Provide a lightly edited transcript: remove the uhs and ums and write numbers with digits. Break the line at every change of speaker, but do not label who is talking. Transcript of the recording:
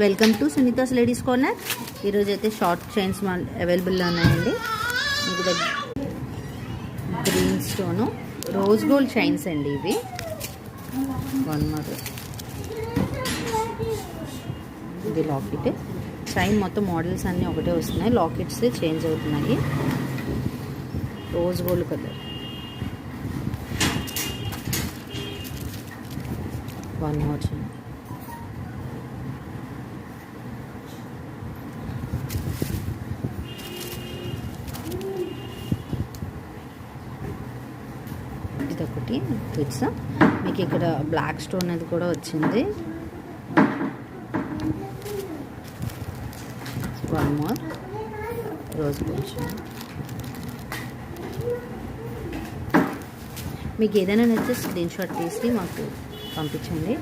Welcome to Sunita's ladies corner. ఈరోజు అయితే short chains అవైలబుల్లో ఉన్నాయండి. మీకు green stone rose gold chains అండి. ఇవి వన్ మోర్, ఇది లాకెట్. చైన్ మొత్తం మోడల్స్ అన్నీ ఒకటే వస్తున్నాయి, లాకెట్స్ చేంజ్ అవుతున్నాయి. Rose gold colour, one more chain. ఇదొకటి ట్విక్స్. మీకు ఇక్కడ బ్లాక్ స్టోన్ అది కూడా వచ్చింది. వన్ మోర్ రోజ్ కొంచెం. మీకు ఏదైనా నచ్చితే స్క్రీన్ షాట్ తీసి మాకు పంపించండి.